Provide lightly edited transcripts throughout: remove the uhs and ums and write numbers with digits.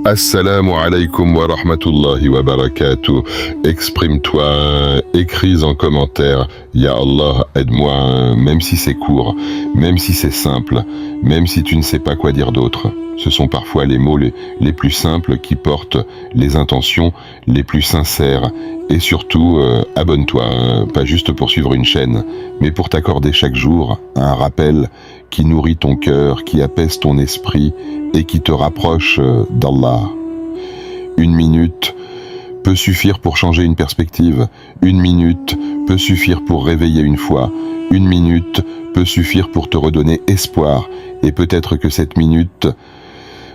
Assalamu alaikum wa rahmatullahi wa barakatuh. Exprime-toi, écris en commentaire. Ya Allah, aide-moi, même si c'est court, même si c'est simple, même si tu ne sais pas quoi dire d'autre. Ce sont parfois les mots les plus simples qui portent les intentions les plus sincères. Et surtout, abonne-toi, pas juste pour suivre une chaîne, mais pour t'accorder chaque jour un rappel qui nourrit ton cœur, qui apaise ton esprit et qui te rapproche d'Allah. 1 minute peut suffire pour changer une perspective. 1 minute peut suffire pour réveiller une foi. 1 minute peut suffire pour te redonner espoir. Et peut-être que cette minute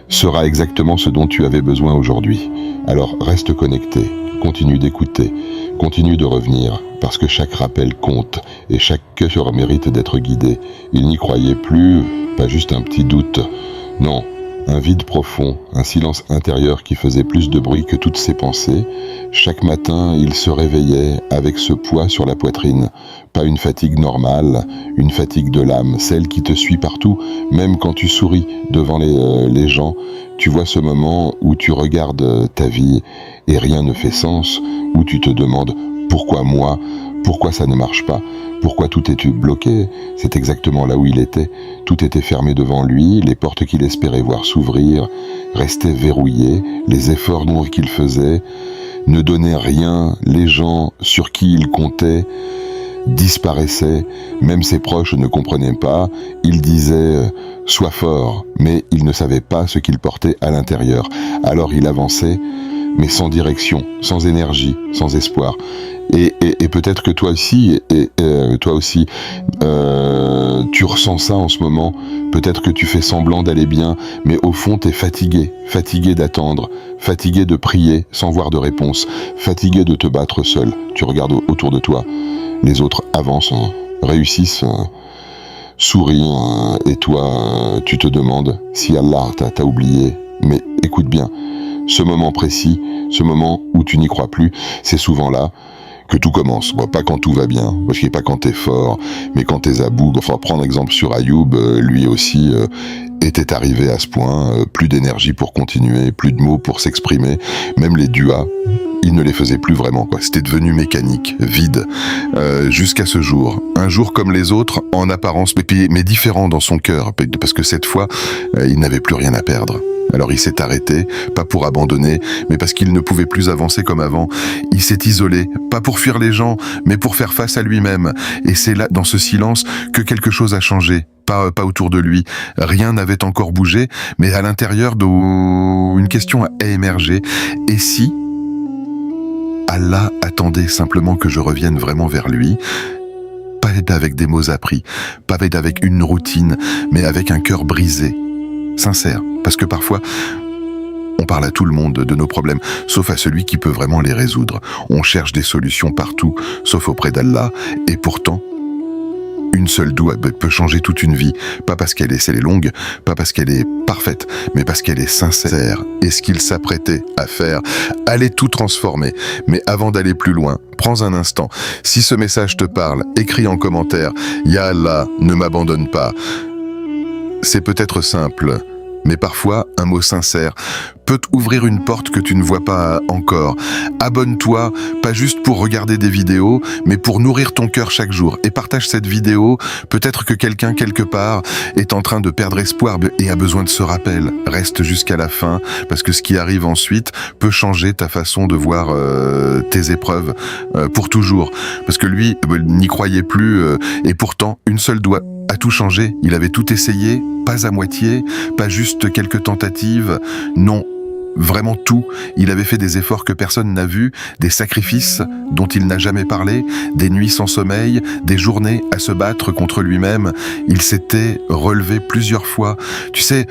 sera exactement ce dont tu avais besoin aujourd'hui. Alors reste connecté, continue d'écouter, continue de revenir, parce que chaque rappel compte et chaque cœur mérite d'être guidé. Il n'y croyait plus, pas juste un petit doute. Non, un vide profond, un silence intérieur qui faisait plus de bruit que toutes ses pensées. Chaque matin, il se réveillait avec ce poids sur la poitrine. Pas une fatigue normale, une fatigue de l'âme, celle qui te suit partout, même quand tu souris devant les gens. Tu vois ce moment où tu regardes ta vie et rien ne fait sens, où tu te demandes « Pourquoi moi ? Pourquoi ça ne marche pas ? Pourquoi tout est bloqué ?» C'est exactement là où il était. Tout était fermé devant lui, les portes qu'il espérait voir s'ouvrir restaient verrouillées, les efforts noirs qu'il faisait ne donnaient rien, les gens sur qui il comptait disparaissaient, même ses proches ne comprenaient pas. Il disait « Sois fort », mais il ne savait pas ce qu'il portait à l'intérieur. Alors il avançait, mais sans direction, sans énergie, sans espoir. Et peut-être que toi aussi, tu ressens ça en ce moment. Peut-être que tu fais semblant d'aller bien, mais au fond t'es fatigué d'attendre, fatigué de prier sans voir de réponse, fatigué de te battre seul. Tu regardes autour de toi, les autres avancent, réussissent, sourient, et toi, tu te demandes si Allah t'a oublié. Mais écoute bien, ce moment précis, ce moment où tu n'y crois plus, c'est souvent là que tout commence. Bon, pas quand tout va bien, parce qu'il n'est pas quand t'es fort, mais quand t'es à bout. Enfin, prendre exemple sur Ayoub, lui aussi était arrivé à ce point, plus d'énergie pour continuer, plus de mots pour s'exprimer, même les duas, il ne les faisait plus vraiment, quoi. C'était devenu mécanique, vide, jusqu'à ce jour. Un jour comme les autres, en apparence, mais différent dans son cœur, parce que cette fois, il n'avait plus rien à perdre. Alors il s'est arrêté, pas pour abandonner, mais parce qu'il ne pouvait plus avancer comme avant. Il s'est isolé, pas pour fuir les gens, mais pour faire face à lui-même. Et c'est là, dans ce silence, que quelque chose a changé. Pas autour de lui. Rien n'avait encore bougé, mais à l'intérieur, une question a émergé. Et si Allah attendait simplement que je revienne vraiment vers lui, pas avec des mots appris, pas avec une routine, mais avec un cœur brisé, sincère, parce que parfois, on parle à tout le monde de nos problèmes, sauf à celui qui peut vraiment les résoudre. On cherche des solutions partout, sauf auprès d'Allah, et pourtant, une seule doua peut changer toute une vie, pas parce qu'elle est longue, pas parce qu'elle est parfaite, mais parce qu'elle est sincère. Et ce qu'il s'apprêtait à faire allait tout transformer. Mais avant d'aller plus loin, prends un instant. Si ce message te parle, écris en commentaire « Ya Allah, ne m'abandonne pas ». C'est peut-être simple, mais parfois un mot sincère peut ouvrir une porte que tu ne vois pas encore. Abonne-toi, pas juste pour regarder des vidéos, mais pour nourrir ton cœur chaque jour. Et partage cette vidéo, peut-être que quelqu'un quelque part est en train de perdre espoir et a besoin de ce rappel. Reste jusqu'à la fin, parce que ce qui arrive ensuite peut changer ta façon de voir tes épreuves pour toujours. Parce que lui n'y croyait plus, et pourtant une seule doigt a tout changé. Il avait tout essayé, pas à moitié, pas juste quelques tentatives, non, vraiment tout. Il avait fait des efforts que personne n'a vus, des sacrifices dont il n'a jamais parlé, des nuits sans sommeil, des journées à se battre contre lui-même. Il s'était relevé plusieurs fois. Tu sais,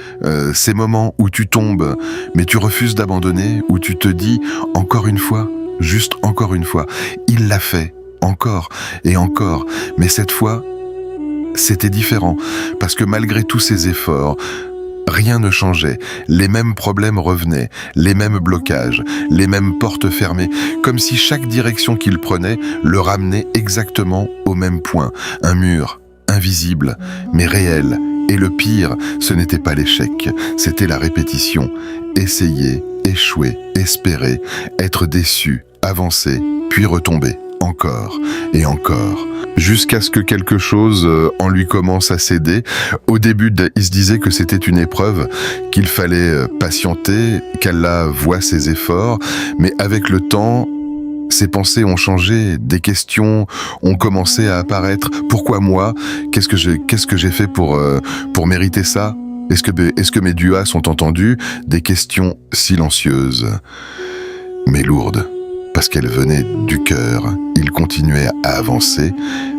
ces moments où tu tombes, mais tu refuses d'abandonner, où tu te dis « encore une fois, juste encore une fois ». Il l'a fait, encore et encore, mais cette fois, c'était différent, parce que malgré tous ses efforts, rien ne changeait, les mêmes problèmes revenaient, les mêmes blocages, les mêmes portes fermées, comme si chaque direction qu'il prenait le ramenait exactement au même point, un mur invisible, mais réel, Et le pire, ce n'était pas l'échec, c'était la répétition. Essayer, échouer, espérer, être déçu, avancer, puis retomber, encore et encore, jusqu'à ce que quelque chose en lui commence à céder. Au début, il se disait que c'était une épreuve, qu'il fallait patienter, qu'Allah voit ses efforts, mais avec le temps, ses pensées ont changé, des questions ont commencé à apparaître. Pourquoi moi ? Qu'est-ce que j'ai fait pour mériter ça ? Est-ce que mes duas sont entendus ? Des questions silencieuses, mais lourdes, parce qu'elles venaient du cœur. Il continuait à avancer,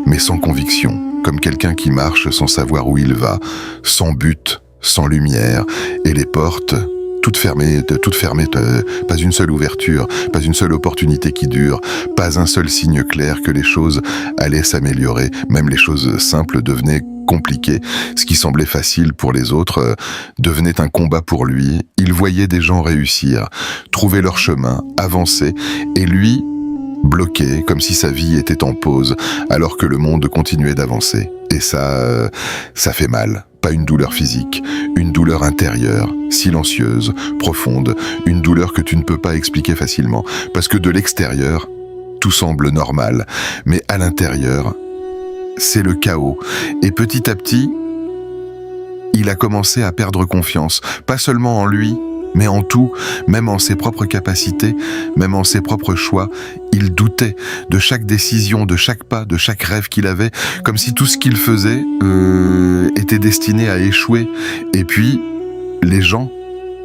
mais sans conviction, comme quelqu'un qui marche sans savoir où il va, sans but, sans lumière, et les portes toutes fermées, pas une seule ouverture, pas une seule opportunité qui dure, pas un seul signe clair que les choses allaient s'améliorer. Même les choses simples devenaient compliquées. Ce qui semblait facile pour les autres devenait un combat pour lui. Il voyait des gens réussir, trouver leur chemin, avancer, et lui, bloqué, comme si sa vie était en pause, alors que le monde continuait d'avancer. Et ça fait mal. Pas une douleur physique, une douleur intérieure, silencieuse, profonde, une douleur que tu ne peux pas expliquer facilement, parce que de l'extérieur, tout semble normal, mais à l'intérieur, c'est le chaos. Et petit à petit, il a commencé à perdre confiance, pas seulement en lui, mais en tout, même en ses propres capacités, même en ses propres choix. Il doutait de chaque décision, de chaque pas, de chaque rêve qu'il avait, comme si tout ce qu'il faisait était destiné à échouer. Et puis, les gens,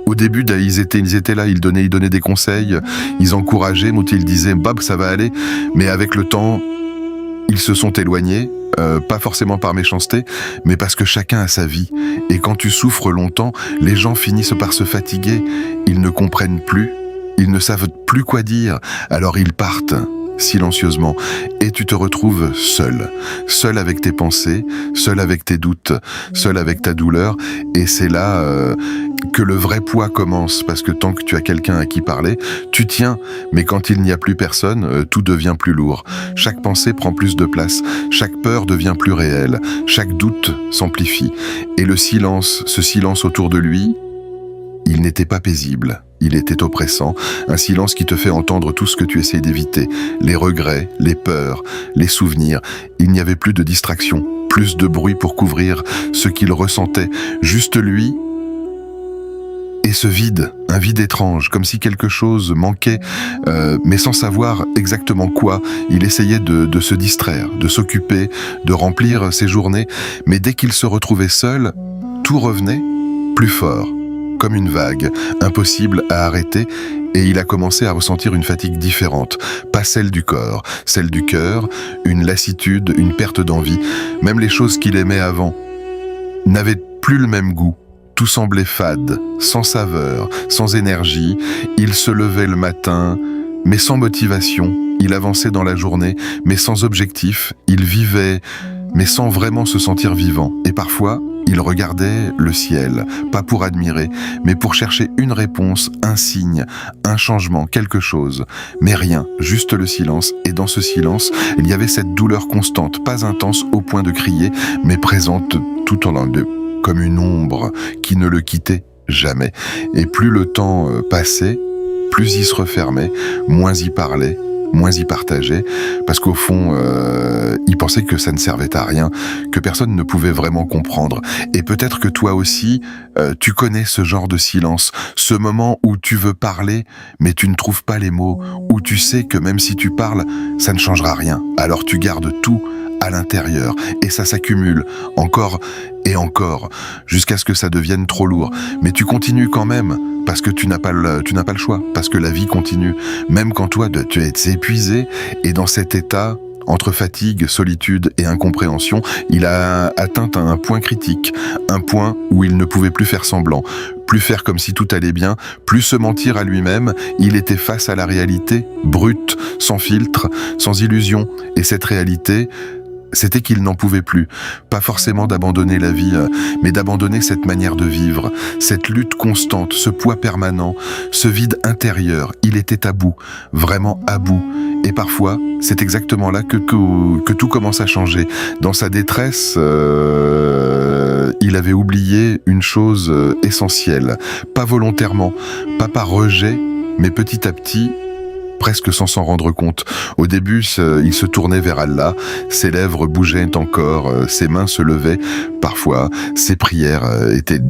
au début, ils étaient là, ils donnaient des conseils, ils encourageaient, ils disaient « Bob, ça va aller », mais avec le temps, ils se sont éloignés. Pas forcément par méchanceté, mais parce que chacun a sa vie. Et quand tu souffres longtemps, les gens finissent par se fatiguer. Ils ne comprennent plus, ils ne savent plus quoi dire. Alors ils partent silencieusement. Et tu te retrouves seul avec tes pensées, seul avec tes doutes, seul avec ta douleur. Et c'est là que le vrai poids commence, parce que tant que tu as quelqu'un à qui parler, tu tiens, mais quand il n'y a plus personne, tout devient plus lourd. Chaque pensée prend plus de place, chaque peur devient plus réelle, chaque doute s'amplifie. Et ce silence autour de lui, il n'était pas paisible, il était oppressant, un silence qui te fait entendre tout ce que tu essaies d'éviter, les regrets, les peurs, les souvenirs. Il n'y avait plus de distraction, plus de bruit pour couvrir ce qu'il ressentait, juste lui et ce vide, un vide étrange, comme si quelque chose manquait, mais sans savoir exactement quoi. Il essayait de se distraire, de s'occuper, de remplir ses journées, mais dès qu'il se retrouvait seul, tout revenait plus fort, comme une vague, impossible à arrêter, et il a commencé à ressentir une fatigue différente, pas celle du corps, celle du cœur, une lassitude, une perte d'envie. Même les choses qu'il aimait avant n'avaient plus le même goût. Tout semblait fade, sans saveur, sans énergie. Il se levait le matin, mais sans motivation. Il avançait dans la journée, mais sans objectif. Il vivait, mais sans vraiment se sentir vivant. Et parfois, il regardait le ciel, pas pour admirer, mais pour chercher une réponse, un signe, un changement, quelque chose. Mais rien, juste le silence. Et dans ce silence, il y avait cette douleur constante, pas intense au point de crier, mais présente tout en deux, comme une ombre qui ne le quittait jamais. Et plus le temps passait, plus il se refermait, moins il parlait, moins y partageait, parce qu'au fond, il pensait que ça ne servait à rien, que personne ne pouvait vraiment comprendre. Et peut-être que toi aussi, tu connais ce genre de silence, ce moment où tu veux parler, mais tu ne trouves pas les mots, où tu sais que même si tu parles, ça ne changera rien. Alors tu gardes tout à l'intérieur, et ça s'accumule, encore et encore, jusqu'à ce que ça devienne trop lourd. Mais tu continues quand même, parce que tu n'as pas le choix, parce que la vie continue, même quand toi, tu es épuisé, et dans cet état, entre fatigue, solitude et incompréhension, il a atteint un point critique, un point où il ne pouvait plus faire semblant, plus faire comme si tout allait bien, plus se mentir à lui-même. Il était face à la réalité, brute, sans filtre, sans illusion, et cette réalité, c'était qu'il n'en pouvait plus. Pas forcément d'abandonner la vie, mais d'abandonner cette manière de vivre, cette lutte constante, ce poids permanent, ce vide intérieur. Il était à bout, vraiment à bout. Et parfois, c'est exactement là que tout commence à changer. Dans sa détresse, il avait oublié une chose essentielle. Pas volontairement, pas par rejet, mais petit à petit, presque sans s'en rendre compte. Au début, il se tournait vers Allah, ses lèvres bougeaient encore, ses mains se levaient, parfois ses prières étaient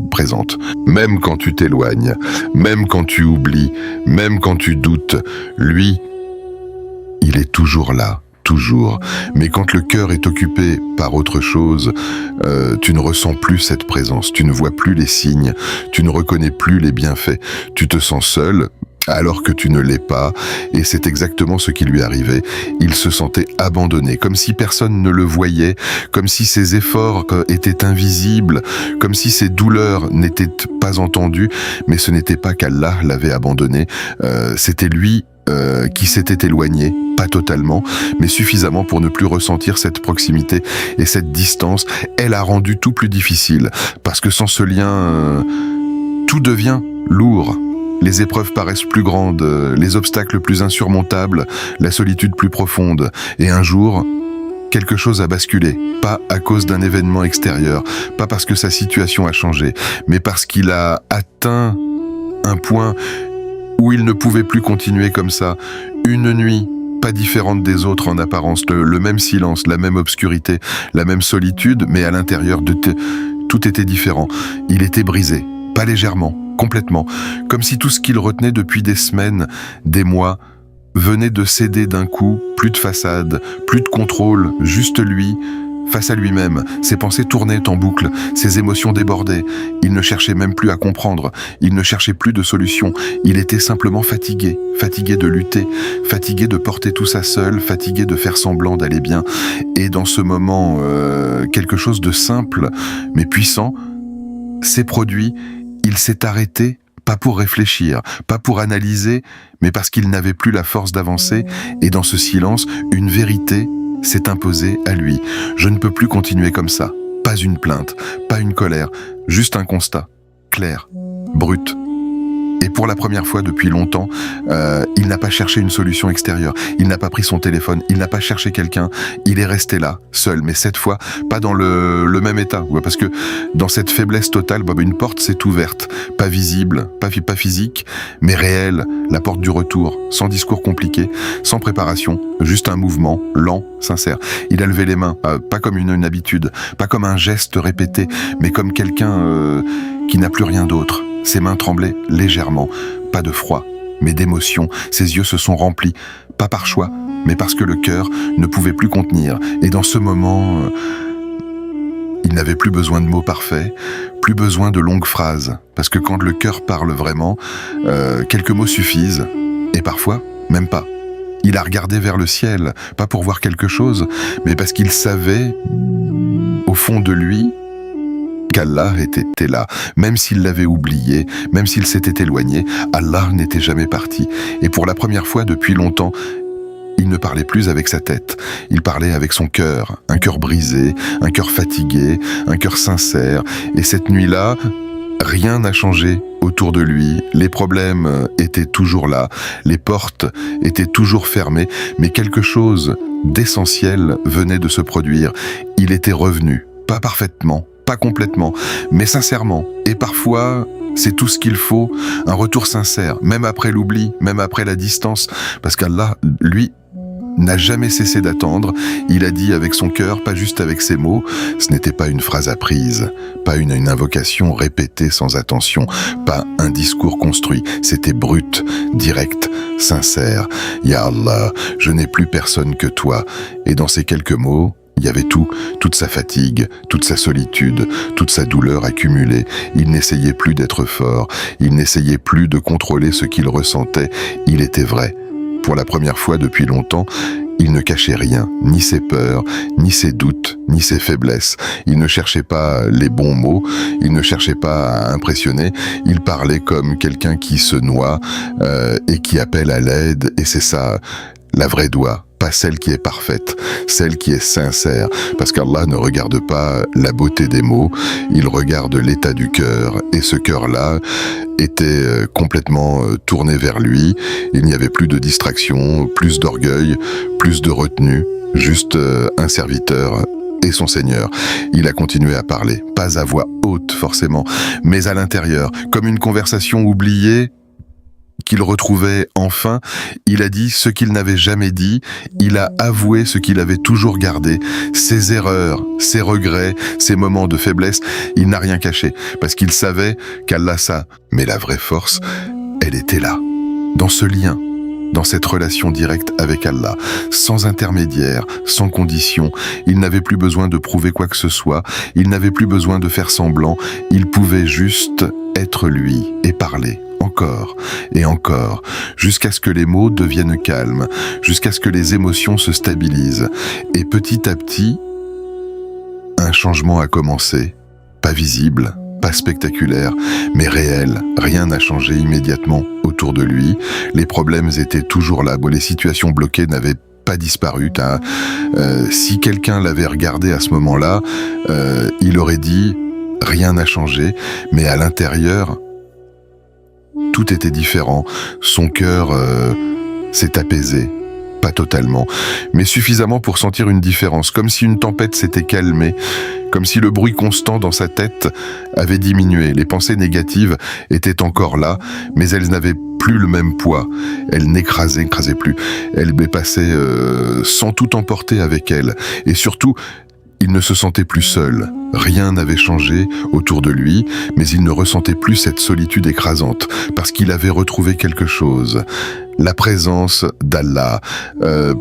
présentes. Même quand tu t'éloignes, même quand tu oublies, même quand tu doutes, lui, il est toujours là. Toujours. Mais quand le cœur est occupé par autre chose, tu ne ressens plus cette présence, tu ne vois plus les signes, tu ne reconnais plus les bienfaits, tu te sens seul, alors que tu ne l'es pas, et c'est exactement ce qui lui arrivait. Il se sentait abandonné, comme si personne ne le voyait, comme si ses efforts étaient invisibles, comme si ses douleurs n'étaient pas entendues, mais ce n'était pas qu'Allah l'avait abandonné, c'était lui qui s'était éloigné, pas totalement, mais suffisamment pour ne plus ressentir cette proximité et cette distance. Elle a rendu tout plus difficile, parce que sans ce lien, tout devient lourd. Les épreuves paraissent plus grandes, les obstacles plus insurmontables, la solitude plus profonde. Et un jour, quelque chose a basculé, pas à cause d'un événement extérieur, pas parce que sa situation a changé, mais parce qu'il a atteint un point où il ne pouvait plus continuer comme ça. Une nuit, pas différente des autres en apparence, le même silence, la même obscurité, la même solitude, mais à l'intérieur tout était différent. Il était brisé, pas légèrement, complètement, comme si tout ce qu'il retenait depuis des semaines, des mois, venait de céder d'un coup. Plus de façade, plus de contrôle, juste lui, face à lui-même. Ses pensées tournaient en boucle, ses émotions débordaient. Il ne cherchait même plus à comprendre, il ne cherchait plus de solution. Il était simplement fatigué, fatigué de lutter, fatigué de porter tout ça seul, fatigué de faire semblant d'aller bien. Et dans ce moment, quelque chose de simple, mais puissant, s'est produit. Il s'est arrêté, pas pour réfléchir, pas pour analyser, mais parce qu'il n'avait plus la force d'avancer, et dans ce silence, une vérité s'est imposée à lui. Je ne peux plus continuer comme ça. Pas une plainte, pas une colère, juste un constat, clair, brut. Et pour la première fois depuis longtemps, il n'a pas cherché une solution extérieure. Il n'a pas pris son téléphone, il n'a pas cherché quelqu'un. Il est resté là, seul, mais cette fois, pas dans le même état. Ouais, parce que dans cette faiblesse totale, une porte s'est ouverte. Pas visible, pas physique, mais réelle. La porte du retour, sans discours compliqué, sans préparation, juste un mouvement, lent, sincère. Il a levé les mains, pas comme une habitude, pas comme un geste répété, mais comme quelqu'un qui n'a plus rien d'autre. Ses mains tremblaient légèrement, pas de froid, mais d'émotion. Ses yeux se sont remplis, pas par choix, mais parce que le cœur ne pouvait plus contenir. Et dans ce moment, il n'avait plus besoin de mots parfaits, plus besoin de longues phrases. Parce que quand le cœur parle vraiment, quelques mots suffisent, et parfois, même pas. Il a regardé vers le ciel, pas pour voir quelque chose, mais parce qu'il savait, au fond de lui, qu'Allah était là, même s'il l'avait oublié, même s'il s'était éloigné, Allah n'était jamais parti. Et pour la première fois depuis longtemps, il ne parlait plus avec sa tête, il parlait avec son cœur, un cœur brisé, un cœur fatigué, un cœur sincère. Et cette nuit-là, rien n'a changé autour de lui, les problèmes étaient toujours là, les portes étaient toujours fermées, mais quelque chose d'essentiel venait de se produire. Il était revenu, pas parfaitement, pas complètement, mais sincèrement. Et parfois, c'est tout ce qu'il faut, un retour sincère, même après l'oubli, même après la distance, parce qu'Allah, lui, n'a jamais cessé d'attendre. Il a dit avec son cœur, pas juste avec ses mots. Ce n'était pas une phrase apprise, pas une invocation répétée sans attention, pas un discours construit. C'était brut, direct, sincère. Ya Allah, je n'ai plus personne que toi. Et dans ces quelques mots, il y avait tout, toute sa fatigue, toute sa solitude, toute sa douleur accumulée. Il n'essayait plus d'être fort, il n'essayait plus de contrôler ce qu'il ressentait. Il était vrai. Pour la première fois depuis longtemps, il ne cachait rien, ni ses peurs, ni ses doutes, ni ses faiblesses. Il ne cherchait pas les bons mots, il ne cherchait pas à impressionner. Il parlait comme quelqu'un qui se noie et qui appelle à l'aide. Et c'est ça, la vraie doua, pas celle qui est parfaite, celle qui est sincère, parce qu'Allah ne regarde pas la beauté des mots, il regarde l'état du cœur, et ce cœur-là était complètement tourné vers lui, il n'y avait plus de distraction, plus d'orgueil, plus de retenue, juste un serviteur et son Seigneur. Il a continué à parler, pas à voix haute forcément, mais à l'intérieur, comme une conversation oubliée, qu'il retrouvait enfin. Il a dit ce qu'il n'avait jamais dit, il a avoué ce qu'il avait toujours gardé, ses erreurs, ses regrets, ses moments de faiblesse, il n'a rien caché, parce qu'il savait qu'Allah ça. Mais la vraie force, elle était là, dans ce lien, dans cette relation directe avec Allah, sans intermédiaire, sans condition. Il n'avait plus besoin de prouver quoi que ce soit, il n'avait plus besoin de faire semblant, il pouvait juste être lui et parler. Encore et encore, jusqu'à ce que les mots deviennent calmes, jusqu'à ce que les émotions se stabilisent. Et petit à petit, un changement a commencé, pas visible, pas spectaculaire, mais réel. Rien n'a changé immédiatement autour de lui. Les problèmes étaient toujours là, les situations bloquées n'avaient pas disparu. Si quelqu'un l'avait regardé à ce moment-là, il aurait dit « rien n'a changé », mais à l'intérieur, tout était différent, son cœur s'est apaisé, pas totalement, mais suffisamment pour sentir une différence, comme si une tempête s'était calmée, comme si le bruit constant dans sa tête avait diminué. Les pensées négatives étaient encore là, mais elles n'avaient plus le même poids, elles n'écrasaient plus, elles passaient sans tout emporter avec elles, et surtout, il ne se sentait plus seul. Rien n'avait changé autour de lui, mais il ne ressentait plus cette solitude écrasante, parce qu'il avait retrouvé quelque chose. La présence d'Allah,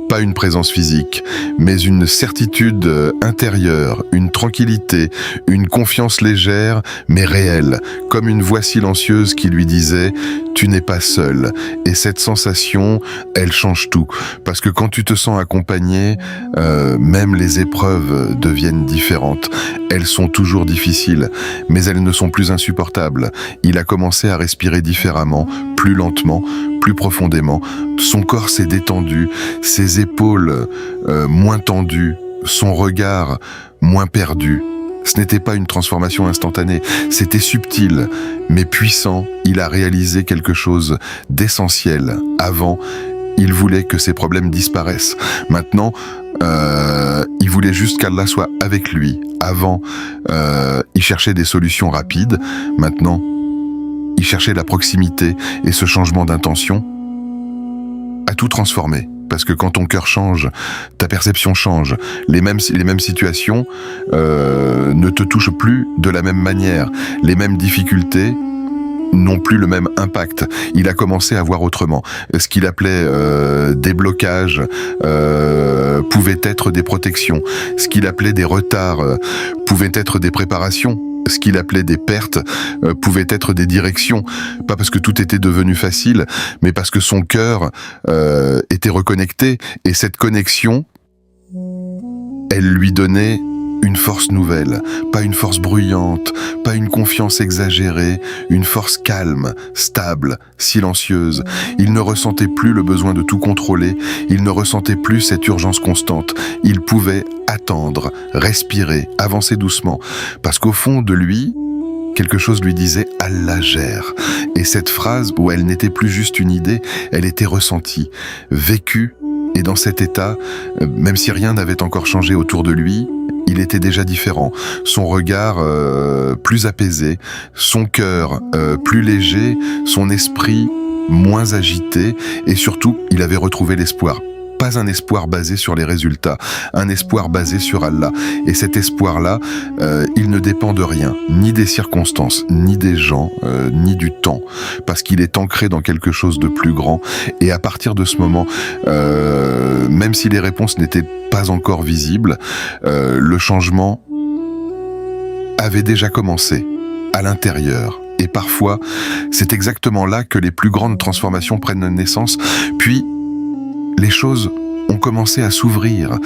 pas une présence physique, mais une certitude intérieure, une tranquillité, une confiance légère, mais réelle, comme une voix silencieuse qui lui disait « tu n'es pas seul ». Et cette sensation, elle change tout, parce que quand tu te sens accompagné, même les épreuves deviennent différentes. Elles sont toujours difficiles, mais elles ne sont plus insupportables. Il a commencé à respirer différemment, plus lentement, plus profondément. Son corps s'est détendu, ses épaules moins tendues, son regard moins perdu. Ce n'était pas une transformation instantanée, c'était subtil, mais puissant. Il a réalisé quelque chose d'essentiel. Avant, il voulait que ses problèmes disparaissent. Maintenant, il voulait juste qu'Allah soit avec lui. Avant, il cherchait des solutions rapides. Maintenant, il cherchait la proximité, et ce changement d'intention a tout transformé. Parce que quand ton cœur change, ta perception change. Les mêmes situations ne te touchent plus de la même manière. Les mêmes difficultés n'ont plus le même impact. Il a commencé à voir autrement. Ce qu'il appelait des blocages pouvaient être des protections. Ce qu'il appelait des retards pouvaient être des préparations. Ce qu'il appelait des pertes pouvaient être des directions, pas parce que tout était devenu facile, mais parce que son cœur était reconnecté, et cette connexion, elle lui donnait une force nouvelle, pas une force bruyante, pas une confiance exagérée, une force calme, stable, silencieuse. Il ne ressentait plus le besoin de tout contrôler, il ne ressentait plus cette urgence constante. Il pouvait attendre, respirer, avancer doucement, parce qu'au fond de lui, quelque chose lui disait « Allah gère ». Et cette phrase, où elle n'était plus juste une idée, elle était ressentie, vécue, et dans cet état, même si rien n'avait encore changé autour de lui, il était déjà différent. Son regard plus apaisé, son cœur plus léger, son esprit moins agité, et surtout, il avait retrouvé l'espoir. Pas un espoir basé sur les résultats, un espoir basé sur Allah. Et cet espoir-là, il ne dépend de rien, ni des circonstances, ni des gens, ni du temps, parce qu'il est ancré dans quelque chose de plus grand. Et à partir de ce moment, même si les réponses n'étaient pas encore visibles, le changement avait déjà commencé à l'intérieur. Et parfois, c'est exactement là que les plus grandes transformations prennent naissance, puis les choses ont commencé à s'ouvrir,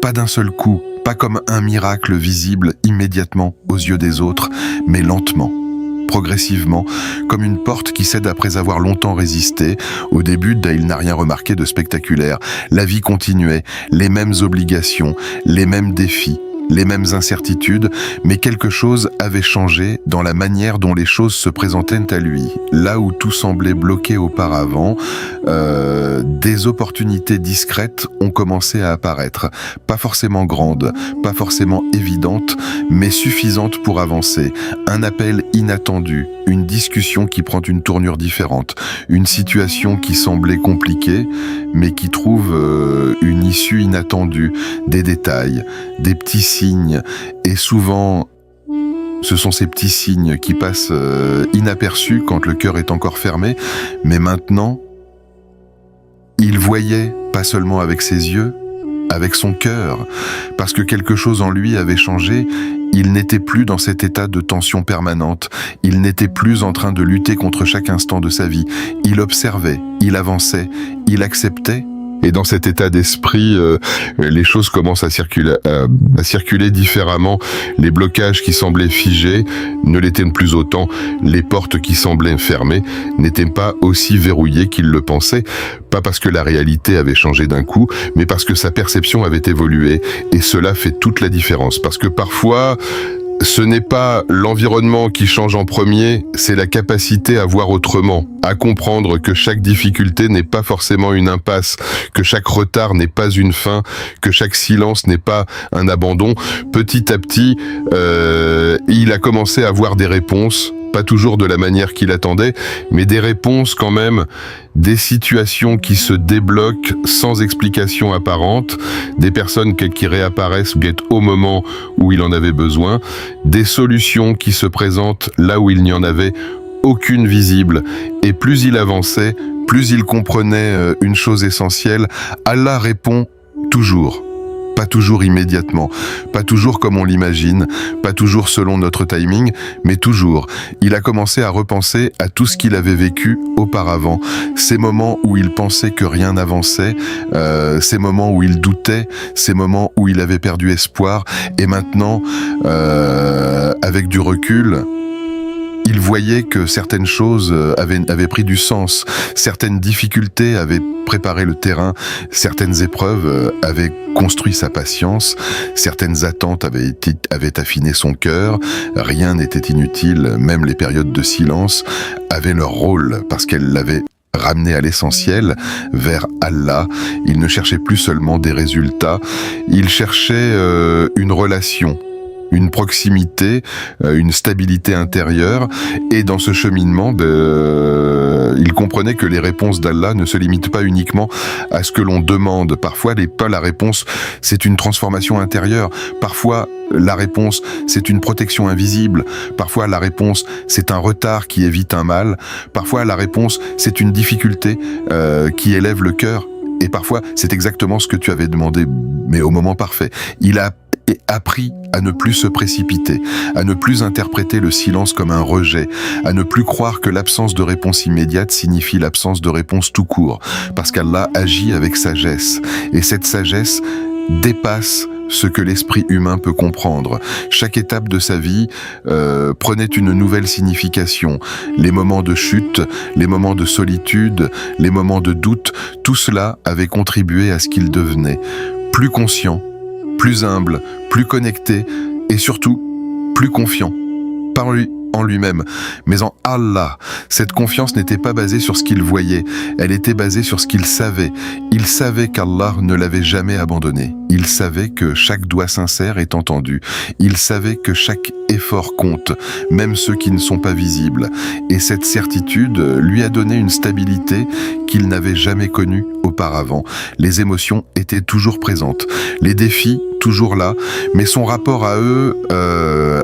pas d'un seul coup, pas comme un miracle visible immédiatement aux yeux des autres, mais lentement, progressivement, comme une porte qui cède après avoir longtemps résisté. Au début, il n'a rien remarqué de spectaculaire. La vie continuait, les mêmes obligations, les mêmes défis, les mêmes incertitudes, mais quelque chose avait changé dans la manière dont les choses se présentaient à lui. Là où tout semblait bloqué auparavant, des opportunités discrètes ont commencé à apparaître. Pas forcément grandes, pas forcément évidentes, mais suffisantes pour avancer. Un appel inattendu, une discussion qui prend une tournure différente, une situation qui semblait compliquée, mais qui trouve une issue inattendue, des détails, des petits signes, et souvent ce sont ces petits signes qui passent inaperçus quand le cœur est encore fermé, mais maintenant il voyait pas seulement avec ses yeux, avec son cœur, parce que quelque chose en lui avait changé. Il n'était plus dans cet état de tension permanente, il n'était plus en train de lutter contre chaque instant de sa vie. Il observait, il avançait, il acceptait. Et dans cet état d'esprit, les choses commencent à circuler différemment. Les blocages qui semblaient figés ne l'étaient plus autant. Les portes qui semblaient fermées n'étaient pas aussi verrouillées qu'il le pensait. Pas parce que la réalité avait changé d'un coup, mais parce que sa perception avait évolué. Et cela fait toute la différence. Parce que parfois, ce n'est pas l'environnement qui change en premier, c'est la capacité à voir autrement, à comprendre que chaque difficulté n'est pas forcément une impasse, que chaque retard n'est pas une fin, que chaque silence n'est pas un abandon. Petit à petit, il a commencé à voir des réponses, pas toujours de la manière qu'il attendait, mais des réponses quand même, des situations qui se débloquent sans explication apparente, des personnes qui réapparaissent au moment où il en avait besoin, des solutions qui se présentent là où il n'y en avait aucune visible. Et plus il avançait, plus il comprenait une chose essentielle, Allah répond toujours. Pas toujours immédiatement, pas toujours comme on l'imagine, pas toujours selon notre timing, mais toujours. Il a commencé à repenser à tout ce qu'il avait vécu auparavant. Ces moments où il pensait que rien n'avançait, ces moments où il doutait, ces moments où il avait perdu espoir. Et maintenant, avec du recul, il voyait que certaines choses avaient pris du sens, certaines difficultés avaient préparé le terrain, certaines épreuves avaient construit sa patience, certaines attentes avaient affiné son cœur, rien n'était inutile, même les périodes de silence avaient leur rôle parce qu'elles l'avaient ramené à l'essentiel, vers Allah. Il ne cherchait plus seulement des résultats, il cherchait une relation, une proximité, une stabilité intérieure, et dans ce cheminement, il comprenait que les réponses d'Allah ne se limitent pas uniquement à ce que l'on demande. Parfois, la réponse, c'est une transformation intérieure. Parfois, la réponse, c'est une protection invisible. Parfois, la réponse, c'est un retard qui évite un mal. Parfois, la réponse, c'est une difficulté qui élève le cœur. Et parfois, c'est exactement ce que tu avais demandé, mais au moment parfait. Il a appris à ne plus se précipiter, à ne plus interpréter le silence comme un rejet, à ne plus croire que l'absence de réponse immédiate signifie l'absence de réponse tout court, parce qu'Allah agit avec sagesse, et cette sagesse dépasse ce que l'esprit humain peut comprendre. Chaque étape de sa vie prenait une nouvelle signification. Les moments de chute, les moments de solitude, les moments de doute, tout cela avait contribué à ce qu'il devenait plus conscient, plus humble, plus connecté et surtout plus confiant. Par lui, en lui-même, mais en Allah. Cette confiance n'était pas basée sur ce qu'il voyait, elle était basée sur ce qu'il savait. Il savait qu'Allah ne l'avait jamais abandonné. Il savait que chaque doigt sincère est entendu. Il savait que chaque effort compte, même ceux qui ne sont pas visibles. Et cette certitude lui a donné une stabilité qu'il n'avait jamais connue auparavant. Les émotions étaient toujours présentes, les défis toujours là, mais son rapport à eux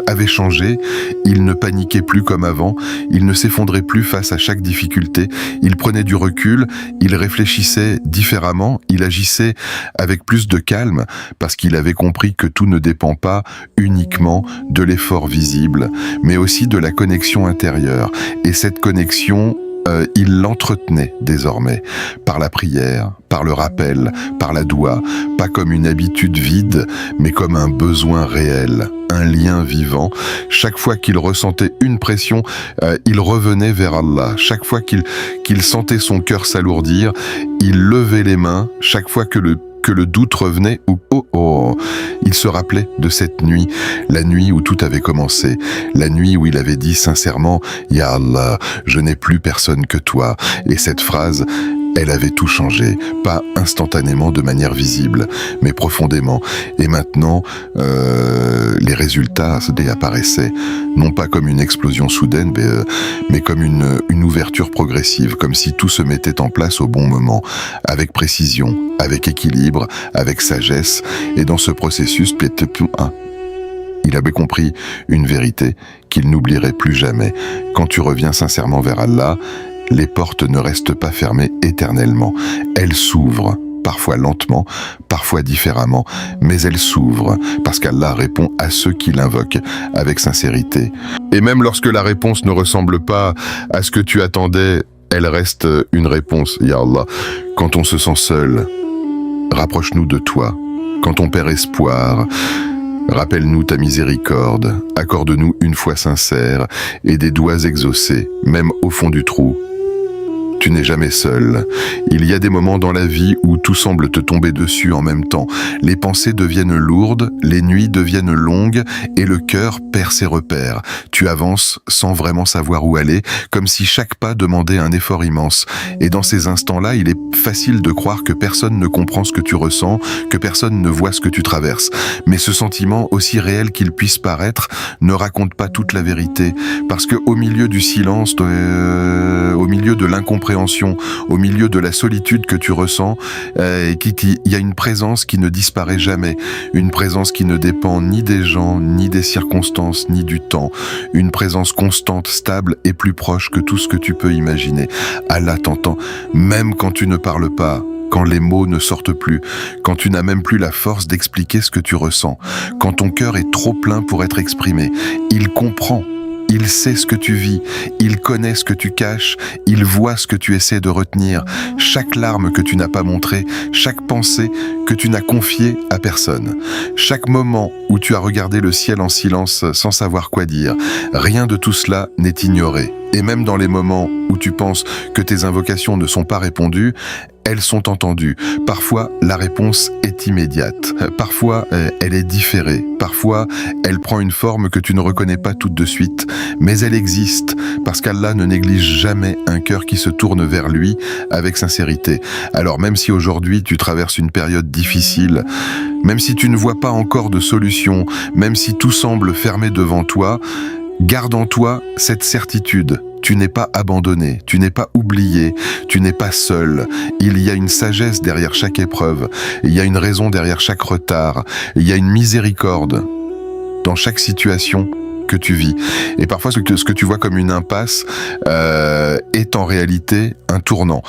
avait changé. Il ne paniquait plus comme avant, il ne s'effondrait plus face à chaque difficulté, il prenait du recul, il réfléchissait différemment, il agissait avec plus de calme, parce qu'il avait compris que tout ne dépend pas uniquement de l'effort visible, mais aussi de la connexion intérieure. Et cette connexion il l'entretenait désormais, par la prière, par le rappel, par la doua, pas comme une habitude vide, mais comme un besoin réel, un lien vivant. Chaque fois qu'il ressentait une pression, il revenait vers Allah. Chaque fois qu'il sentait son cœur s'alourdir, il levait les mains. Chaque fois que le doute revenait, il se rappelait de cette nuit, la nuit où tout avait commencé, la nuit où il avait dit sincèrement « Ya Allah, je n'ai plus personne que toi ». Et cette phrase, elle avait tout changé, pas instantanément de manière visible, mais profondément. Et maintenant, les résultats apparaissaient, non pas comme une explosion soudaine, mais comme une ouverture progressive, comme si tout se mettait en place au bon moment, avec précision, avec équilibre, avec sagesse. Et dans ce processus, il avait compris une vérité qu'il n'oublierait plus jamais. Quand tu reviens sincèrement vers Allah, les portes ne restent pas fermées éternellement. Elles s'ouvrent, parfois lentement, parfois différemment, mais elles s'ouvrent parce qu'Allah répond à ceux qui l'invoquent avec sincérité. Et même lorsque la réponse ne ressemble pas à ce que tu attendais, elle reste une réponse, Ya Allah. Quand on se sent seul, rapproche-nous de toi. Quand on perd espoir, rappelle-nous ta miséricorde, accorde-nous une foi sincère et des doigts exaucés, même au fond du trou. Tu n'es jamais seul. Il y a des moments dans la vie où tout semble te tomber dessus en même temps. Les pensées deviennent lourdes, les nuits deviennent longues et le cœur perd ses repères. Tu avances sans vraiment savoir où aller, comme si chaque pas demandait un effort immense. Et dans ces instants-là, il est facile de croire que personne ne comprend ce que tu ressens, que personne ne voit ce que tu traverses. Mais ce sentiment, aussi réel qu'il puisse paraître, ne raconte pas toute la vérité. Parce que au milieu du silence, au milieu de l'incompréhension, au milieu de la solitude que tu ressens, il y a une présence qui ne disparaît jamais, une présence qui ne dépend ni des gens, ni des circonstances, ni du temps, une présence constante, stable et plus proche que tout ce que tu peux imaginer. Allah t'entend, même quand tu ne parles pas, quand les mots ne sortent plus, quand tu n'as même plus la force d'expliquer ce que tu ressens, quand ton cœur est trop plein pour être exprimé. Il comprend. Il sait ce que tu vis, il connaît ce que tu caches, il voit ce que tu essaies de retenir, chaque larme que tu n'as pas montrée, chaque pensée que tu n'as confiée à personne, chaque moment où tu as regardé le ciel en silence sans savoir quoi dire. Rien de tout cela n'est ignoré. Et même dans les moments où tu penses que tes invocations ne sont pas répondues, elles sont entendues. Parfois, la réponse est immédiate. Parfois, elle est différée. Parfois, elle prend une forme que tu ne reconnais pas toute de suite. Mais elle existe, parce qu'Allah ne néglige jamais un cœur qui se tourne vers lui avec sincérité. Alors même si aujourd'hui tu traverses une période difficile, même si tu ne vois pas encore de solution, même si tout semble fermé devant toi, garde en toi cette certitude. Tu n'es pas abandonné, tu n'es pas oublié, tu n'es pas seul. Il y a une sagesse derrière chaque épreuve, il y a une raison derrière chaque retard, il y a une miséricorde dans chaque situation que tu vis. Et parfois, ce que tu vois comme une impasse est en réalité un tournant,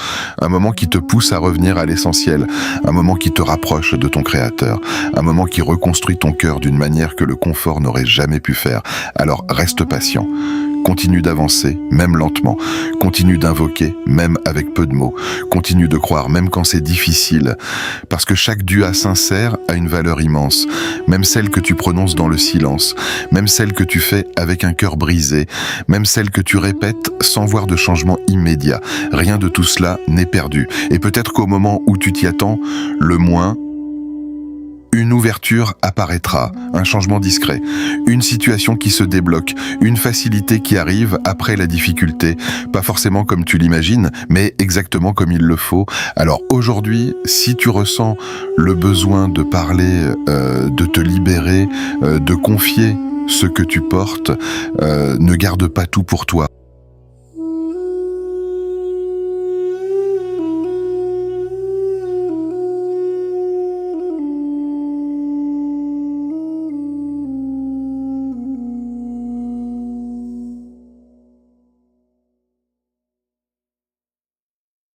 un moment qui te pousse à revenir à l'essentiel, un moment qui te rapproche de ton Créateur, un moment qui reconstruit ton cœur d'une manière que le confort n'aurait jamais pu faire. Alors, reste patient. Continue d'avancer, même lentement. Continue d'invoquer, même avec peu de mots. Continue de croire, même quand c'est difficile. Parce que chaque dua sincère a une valeur immense. Même celle que tu prononces dans le silence. Même celle que tu fais avec un cœur brisé. Même celle que tu répètes sans voir de changement immédiat. Rien de tout cela n'est perdu. Et peut-être qu'au moment où tu t'y attends, le moins, une ouverture apparaîtra, un changement discret, une situation qui se débloque, une facilité qui arrive après la difficulté, pas forcément comme tu l'imagines, mais exactement comme il le faut. Alors aujourd'hui, si tu ressens le besoin de parler, de te libérer, de confier ce que tu portes, ne garde pas tout pour toi.